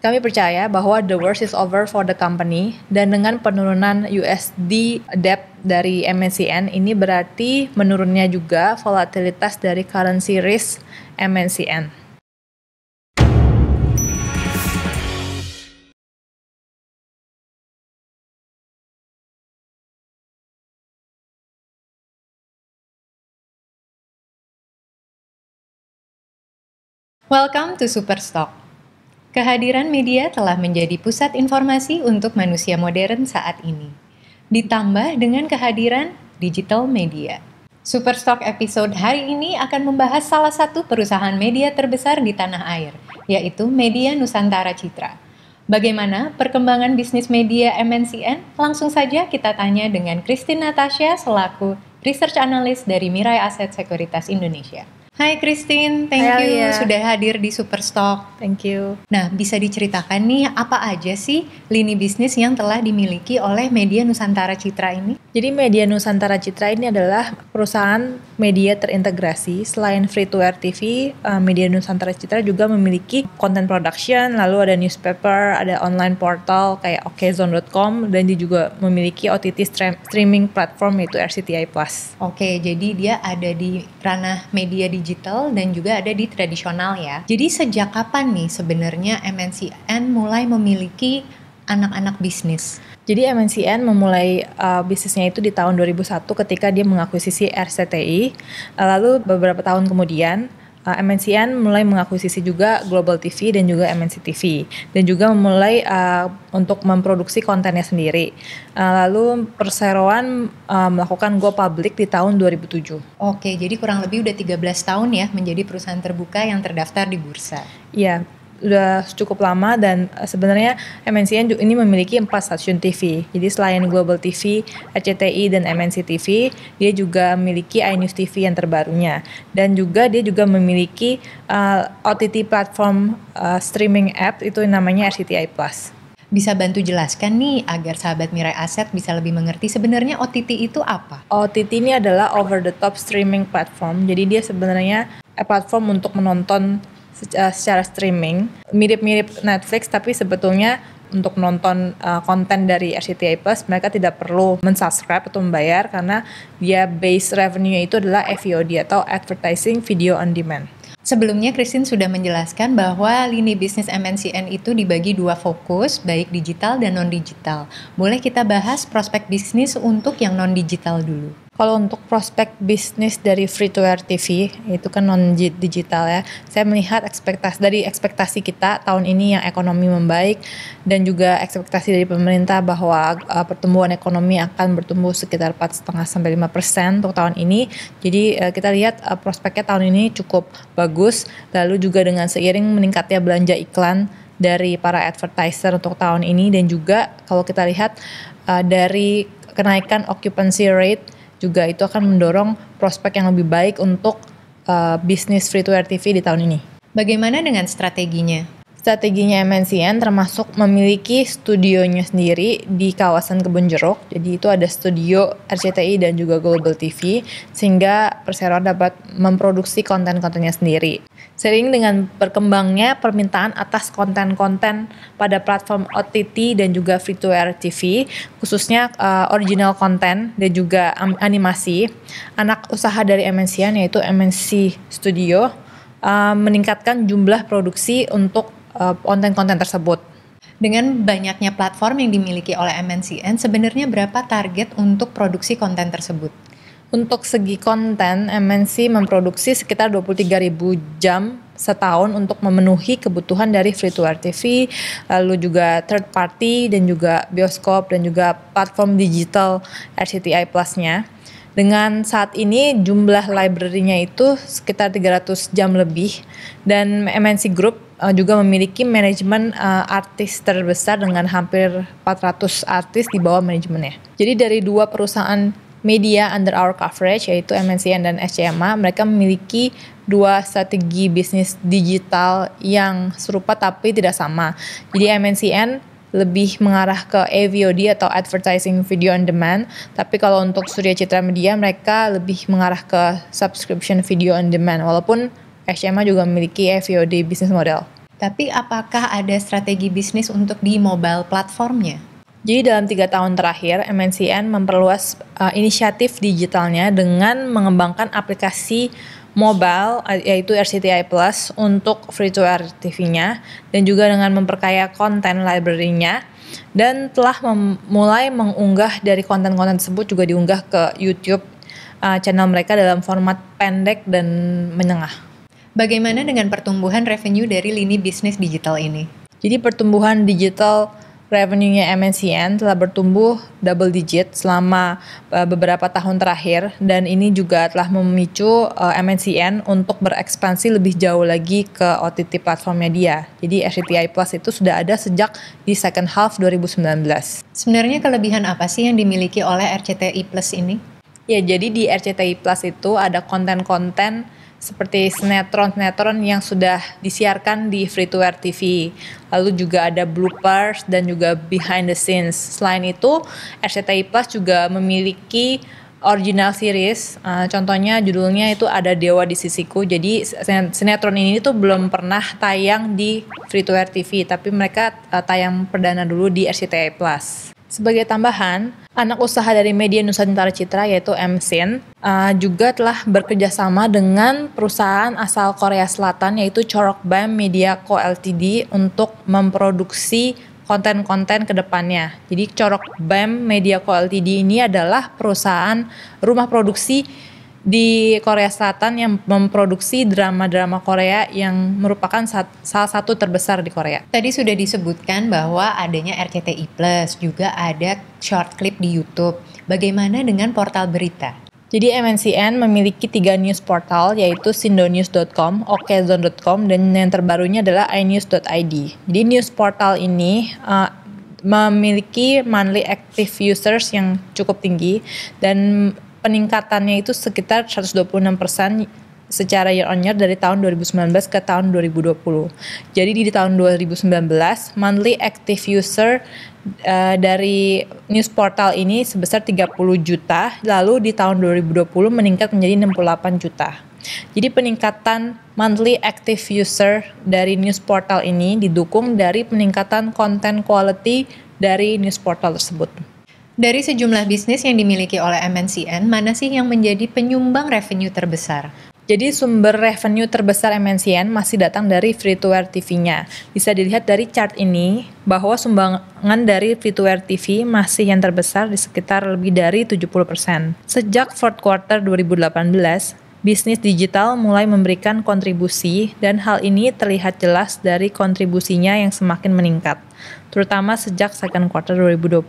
Kami percaya bahwa the worst is over for the company, dan dengan penurunan USD debt dari MNCN ini berarti menurunnya juga volatilitas dari currency risk MNCN. Welcome to Superstock. Kehadiran media telah menjadi pusat informasi untuk manusia modern saat ini. Ditambah dengan kehadiran digital media. Superstock episode hari ini akan membahas salah satu perusahaan media terbesar di tanah air, yaitu Media Nusantara Citra. Bagaimana perkembangan bisnis media MNCN? Langsung saja kita tanya dengan Christine Natasha selaku Research Analyst dari Mirai Asset Sekuritas Indonesia. Hai Christine, thank you sudah hadir di Superstock. Thank you. Nah, bisa diceritakan nih apa aja sih lini bisnis yang telah dimiliki oleh Media Nusantara Citra ini? Jadi Media Nusantara Citra ini adalah perusahaan media terintegrasi. Selain free to air TV, Media Nusantara Citra juga memiliki content production, lalu ada newspaper, ada online portal kayak okezone.com, dan dia juga memiliki OTT streaming platform yaitu RCTI Plus. Oke, jadi dia ada di ranah media digital dan juga ada di tradisional ya. Jadi sejak kapan nih sebenarnya MNCN mulai memiliki anak-anak bisnis? Jadi MNCN memulai bisnisnya itu di tahun 2001 ketika dia mengakuisisi RCTI. Lalu beberapa tahun kemudian MNCN mulai mengakuisisi juga Global TV dan juga MNC TV, dan juga memulai untuk memproduksi kontennya sendiri. Lalu perseroan melakukan go public di tahun 2007. Oke, jadi kurang lebih udah 13 tahun ya menjadi perusahaan terbuka yang terdaftar di bursa. Iya, udah cukup lama, dan sebenarnya MNCN ini memiliki 4 stasiun TV. Jadi selain Global TV, RCTI, dan MNC TV, dia juga memiliki iNews TV yang terbarunya. Dan juga dia juga memiliki OTT platform streaming app itu namanya RCTI Plus. Bisa bantu jelaskan nih agar sahabat Mirai Asset bisa lebih mengerti sebenarnya OTT itu apa? OTT ini adalah over the top streaming platform. Jadi dia sebenarnya platform untuk menonton secara streaming, mirip-mirip Netflix, tapi sebetulnya untuk menonton konten dari RCTI Plus mereka tidak perlu mensubscribe atau membayar, karena dia base revenue-nya itu adalah AVOD atau Advertising Video on Demand. Sebelumnya Christine sudah menjelaskan bahwa lini bisnis MNCN itu dibagi 2 fokus, baik digital dan non-digital. Boleh kita bahas prospek bisnis untuk yang non-digital dulu? Kalau untuk prospek bisnis dari free to air TV, itu kan non-digital ya, saya melihat ekspektasi kita tahun ini yang ekonomi membaik, dan juga ekspektasi dari pemerintah bahwa pertumbuhan ekonomi akan bertumbuh sekitar 4,5-5% untuk tahun ini. Jadi kita lihat prospeknya tahun ini cukup bagus, lalu juga dengan seiring meningkatnya belanja iklan dari para advertiser untuk tahun ini, dan juga kalau kita lihat dari kenaikan occupancy rate, juga itu akan mendorong prospek yang lebih baik untuk bisnis free to air TV di tahun ini. Bagaimana dengan strateginya? Strateginya MNCN termasuk memiliki studionya sendiri di kawasan Kebun Jeruk. Jadi itu ada studio RCTI dan juga Global TV, sehingga perseroan dapat memproduksi konten-kontennya sendiri. Seiring dengan berkembangnya permintaan atas konten-konten pada platform OTT dan juga free to air TV, khususnya original konten dan juga animasi, anak usaha dari MNCN yaitu MNC Studio meningkatkan jumlah produksi untuk konten-konten tersebut. Dengan banyaknya platform yang dimiliki oleh MNCN, sebenarnya berapa target untuk produksi konten tersebut? Untuk segi konten, MNC memproduksi sekitar 23.000 jam setahun untuk memenuhi kebutuhan dari free to air TV, lalu juga third party dan juga bioskop dan juga platform digital RCTI Plus-nya. Dengan saat ini jumlah library-nya itu sekitar 300 jam lebih, dan MNC Group juga memiliki manajemen artis terbesar dengan hampir 400 artis di bawah manajemennya. Jadi dari 2 perusahaan media under our coverage yaitu MNCN dan SCMA, mereka memiliki 2 strategi bisnis digital yang serupa tapi tidak sama. Jadi MNCN lebih mengarah ke AVOD atau Advertising Video on Demand, tapi kalau untuk Surya Citra Media mereka lebih mengarah ke Subscription Video on Demand, walaupun SCMA juga memiliki AVOD business model. Tapi apakah ada strategi bisnis untuk di mobile platformnya? Jadi dalam 3 tahun terakhir, MNCN memperluas inisiatif digitalnya dengan mengembangkan aplikasi mobile yaitu RCTI Plus untuk free-to-air TV-nya dan juga dengan memperkaya konten library-nya dan telah mulai mengunggah dari konten-konten tersebut juga diunggah ke YouTube channel mereka dalam format pendek dan menengah. Bagaimana dengan pertumbuhan revenue dari lini bisnis digital ini? Jadi pertumbuhan digital revenue-nya MNCN telah bertumbuh double digit selama beberapa tahun terakhir dan ini juga telah memicu MNCN untuk berekspansi lebih jauh lagi ke OTT platformnya dia. Jadi RCTI Plus itu sudah ada sejak di second half 2019. Sebenarnya kelebihan apa sih yang dimiliki oleh RCTI Plus ini? Ya, jadi di RCTI Plus itu ada konten-konten seperti sinetron-sinetron yang sudah disiarkan di free-to-air TV. Lalu juga ada bloopers dan juga behind the scenes. Selain itu, RCTI Plus juga memiliki original series. Contohnya judulnya itu ada Dewa di Sisiku. Jadi sinetron ini tuh belum pernah tayang di free-to-air TV, tapi mereka tayang perdana dulu di RCTI Plus. Sebagai tambahan, anak usaha dari media Nusantara Citra yaitu MSIN juga telah bekerja sama dengan perusahaan asal Korea Selatan yaitu Chorokbam Media Co Ltd untuk memproduksi konten-konten ke depannya. Jadi Chorokbam Media Co Ltd ini adalah perusahaan rumah produksi di Korea Selatan yang memproduksi drama-drama Korea yang merupakan salah satu terbesar di Korea. Tadi sudah disebutkan bahwa adanya RCTI Plus, juga ada short clip di YouTube. Bagaimana dengan portal berita? Jadi MNCN memiliki 3 news portal yaitu sindonews.com, okezone.com, dan yang terbarunya adalah inews.id. Jadi news portal ini memiliki monthly active users yang cukup tinggi dan peningkatannya itu sekitar 126% secara year on year dari tahun 2019 ke tahun 2020. Jadi di tahun 2019, monthly active user dari news portal ini sebesar 30 juta, lalu di tahun 2020 meningkat menjadi 68 juta. Jadi peningkatan monthly active user dari news portal ini didukung dari peningkatan konten quality dari news portal tersebut. Dari sejumlah bisnis yang dimiliki oleh MNCN, mana sih yang menjadi penyumbang revenue terbesar? Jadi sumber revenue terbesar MNCN masih datang dari free-to-air TV-nya. Bisa dilihat dari chart ini bahwa sumbangan dari free-to-air TV masih yang terbesar di sekitar lebih dari 70%. Sejak fourth quarter 2018, bisnis digital mulai memberikan kontribusi dan hal ini terlihat jelas dari kontribusinya yang semakin meningkat, terutama sejak second quarter 2020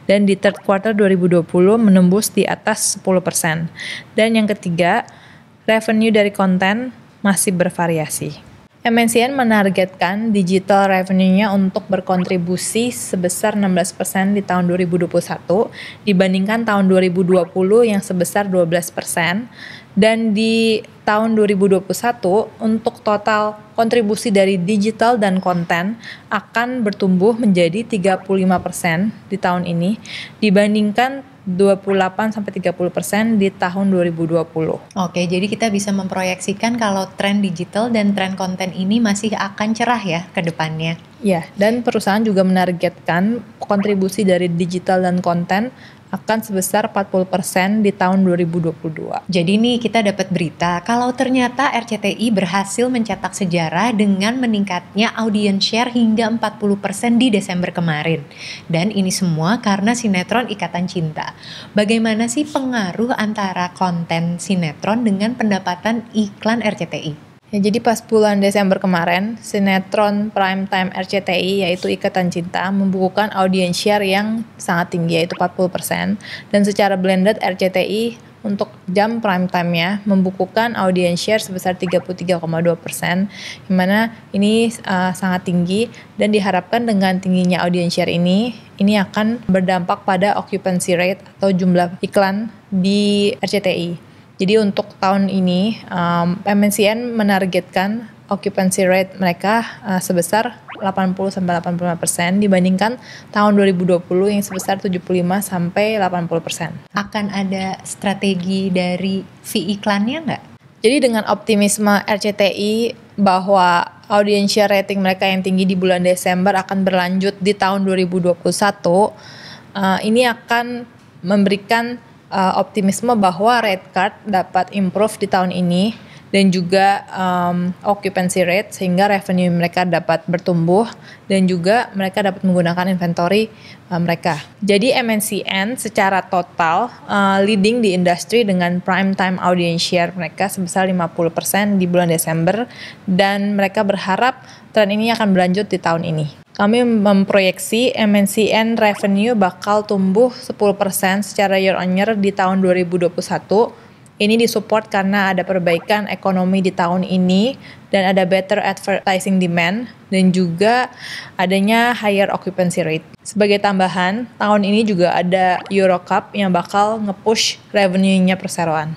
dan di third quarter 2020 menembus di atas 10%. Dan yang ketiga, revenue dari konten masih bervariasi. MNCN menargetkan digital revenue-nya untuk berkontribusi sebesar 16% di tahun 2021 dibandingkan tahun 2020 yang sebesar 12%, dan di tahun 2021 untuk total kontribusi dari digital dan konten akan bertumbuh menjadi 35% di tahun ini dibandingkan 28-30% di tahun 2020. Oke, jadi kita bisa memproyeksikan kalau tren digital dan tren konten ini masih akan cerah ya ke depannya. Ya, dan perusahaan juga menargetkan kontribusi dari digital dan konten akan sebesar 40% di tahun 2022. Jadi nih kita dapat berita kalau ternyata RCTI berhasil mencetak sejarah dengan meningkatnya audience share hingga 40% di Desember kemarin. Dan ini semua karena sinetron Ikatan Cinta. Bagaimana sih pengaruh antara konten sinetron dengan pendapatan iklan RCTI? Ya, jadi pas bulan Desember kemarin, sinetron primetime RCTI yaitu Ikatan Cinta membukukan audience share yang sangat tinggi yaitu 40%, dan secara blended RCTI untuk jam primetime-nya membukukan audience share sebesar 33,2%, yang mana ini sangat tinggi dan diharapkan dengan tingginya audience share ini akan berdampak pada occupancy rate atau jumlah iklan di RCTI. Jadi untuk tahun ini MNCN menargetkan occupancy rate mereka sebesar 80-85% dibandingkan tahun 2020 yang sebesar 75-80%. Akan ada strategi dari fee iklannya nggak? Jadi dengan optimisme RCTI bahwa audience rating mereka yang tinggi di bulan Desember akan berlanjut di tahun 2021, ini akan memberikan optimisme bahwa rate card dapat improve di tahun ini dan juga occupancy rate sehingga revenue mereka dapat bertumbuh dan juga mereka dapat menggunakan inventory mereka. Jadi MNCN secara total leading di industri dengan prime time audience share mereka sebesar 50% di bulan Desember dan mereka berharap tren ini akan berlanjut di tahun ini. Kami memproyeksi MNCN revenue bakal tumbuh 10% secara year on year di tahun 2021. Ini disupport karena ada perbaikan ekonomi di tahun ini dan ada better advertising demand dan juga adanya higher occupancy rate. Sebagai tambahan, tahun ini juga ada Euro Cup yang bakal nge-push revenue-nya perseroan.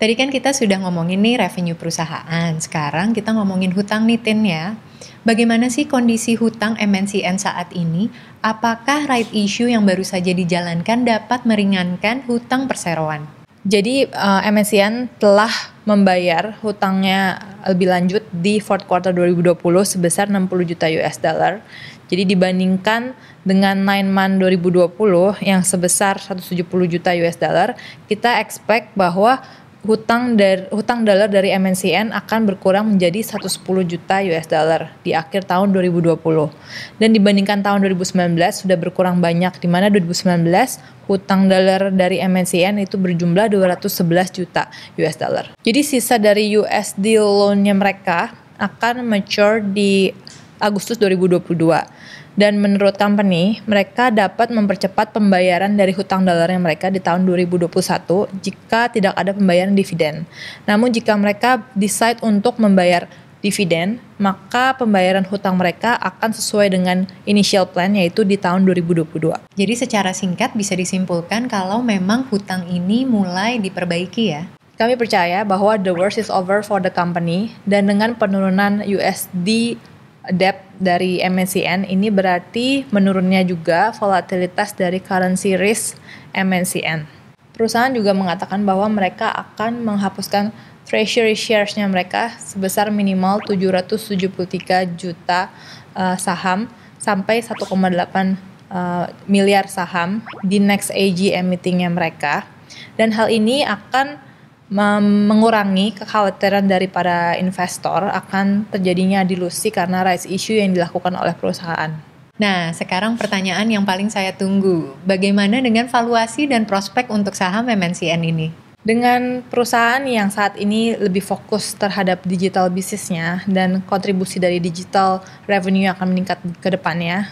Tadi kan kita sudah ngomongin nih revenue perusahaan, sekarang kita ngomongin hutang nih Tin ya. Bagaimana sih kondisi hutang MNCN saat ini? Apakah right issue yang baru saja dijalankan dapat meringankan hutang perseroan? Jadi MNCN telah membayar hutangnya lebih lanjut di fourth quarter 2020 sebesar 60 juta US dollar. Jadi dibandingkan dengan 9 month 2020 yang sebesar 170 juta US dollar, kita expect bahwa hutang dolar dari MNCN akan berkurang menjadi 110 juta US dollar di akhir tahun 2020. Dan dibandingkan tahun 2019 sudah berkurang banyak, di mana 2019 hutang dolar dari MNCN itu berjumlah 211 juta US dollar. Jadi sisa dari USD loan-nya mereka akan mature di Agustus 2022. Dan menurut company, mereka dapat mempercepat pembayaran dari hutang dolarnya mereka di tahun 2021 jika tidak ada pembayaran dividen. Namun jika mereka decide untuk membayar dividen, maka pembayaran hutang mereka akan sesuai dengan initial plan yaitu di tahun 2022. Jadi secara singkat bisa disimpulkan kalau memang hutang ini mulai diperbaiki ya. Kami percaya bahwa the worst is over for the company dan dengan penurunan USD debt dari MNCN ini berarti menurunnya juga volatilitas dari currency risk MNCN. Perusahaan juga mengatakan bahwa mereka akan menghapuskan treasury shares-nya mereka sebesar minimal 773 juta saham sampai 1,8 miliar saham di next AGM meeting-nya mereka. Dan hal ini akan mengurangi kekhawatiran dari para investor akan terjadinya dilusi karena rights issue yang dilakukan oleh perusahaan. Nah, sekarang pertanyaan yang paling saya tunggu. Bagaimana dengan valuasi dan prospek untuk saham MNCN ini? Dengan perusahaan yang saat ini lebih fokus terhadap digital bisnisnya dan kontribusi dari digital revenue akan meningkat ke depannya,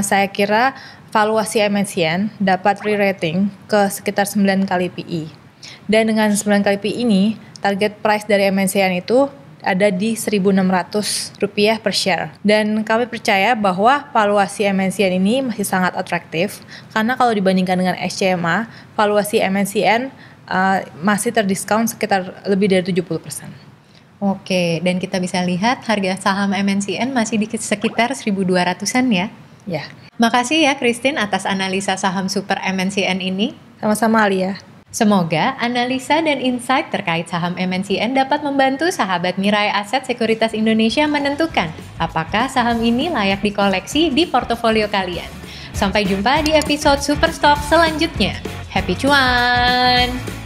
saya kira valuasi MNCN dapat re-rating ke sekitar 9 kali PE. Dan dengan 9 kali PE ini, target price dari MNCN itu ada di Rp1.600 per share. Dan kami percaya bahwa valuasi MNCN ini masih sangat atraktif, karena kalau dibandingkan dengan SCMA, valuasi MNCN masih terdiskon sekitar lebih dari 70%. Oke, dan kita bisa lihat harga saham MNCN masih di sekitar 1.200-an ya? Ya. Makasih ya Christine atas analisa saham super MNCN ini. Sama-sama Alia. Semoga analisa dan insight terkait saham MNCN dapat membantu sahabat Mirai Aset Sekuritas Indonesia menentukan apakah saham ini layak dikoleksi di portofolio kalian. Sampai jumpa di episode Superstock selanjutnya. Happy cuan!